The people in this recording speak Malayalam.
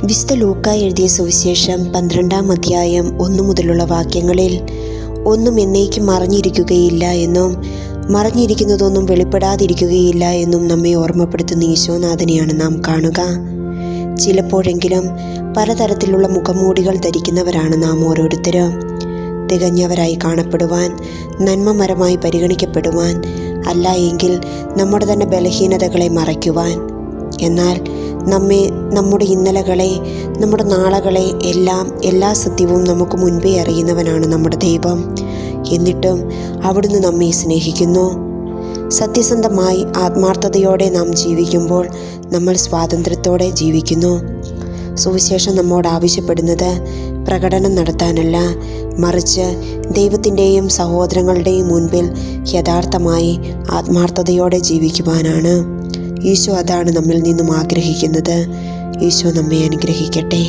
വിശുദ്ധ ലൂക്ക എഴുതിയ സുവിശേഷം 12-ാം അധ്യായം 1 മുതലുള്ള വാക്യങ്ങളിൽ ഒന്നും എന്നേക്കും മറഞ്ഞിരിക്കുകയില്ല എന്നും മറഞ്ഞിരിക്കുന്നതൊന്നും വെളിപ്പെടാതിരിക്കുകയില്ല എന്നും നമ്മെ ഓർമ്മപ്പെടുത്തുന്ന ഈശോനാഥനെയാണ് നാം കാണുക. ചിലപ്പോഴെങ്കിലും പലതരത്തിലുള്ള മുഖംമൂടികൾ ധരിക്കുന്നവരാണ് നാം ഓരോരുത്തരും. തികഞ്ഞവരായി കാണപ്പെടുവാൻ, നന്മമരമായി പരിഗണിക്കപ്പെടുവാൻ, അല്ല എങ്കിൽ നമ്മുടെ തന്നെ ബലഹീനതകളെ മറയ്ക്കുവാൻ. എന്നാൽ നമ്മെ, നമ്മുടെ ഇന്നലകളെ, നമ്മുടെ നാളകളെ എല്ലാ സത്യവും നമുക്ക് മുൻപേ അറിയുന്നവനാണ് നമ്മുടെ ദൈവം. എന്നിട്ടും അവിടുന്ന് നമ്മെ സ്നേഹിക്കുന്നു. സത്യസന്ധമായി ആത്മാർത്ഥതയോടെ നാം ജീവിക്കുമ്പോൾ നമ്മൾ സ്വാതന്ത്ര്യത്തോടെ ജീവിക്കുന്നു. സുവിശേഷം നമ്മോട് ആവശ്യപ്പെടുന്നത് പ്രകടനം നടത്താനല്ല, മറിച്ച് ദൈവത്തിൻ്റെയും സഹോദരങ്ങളുടെയും മുൻപിൽ യഥാർത്ഥമായി ആത്മാർത്ഥതയോടെ ജീവിക്കുവാനാണ്. ഈശോ അതാണ് നമ്മിൽ നിന്നും ആഗ്രഹിക്കുന്നത്. ഈശോ നമ്മെ അനുഗ്രഹിക്കട്ടെ.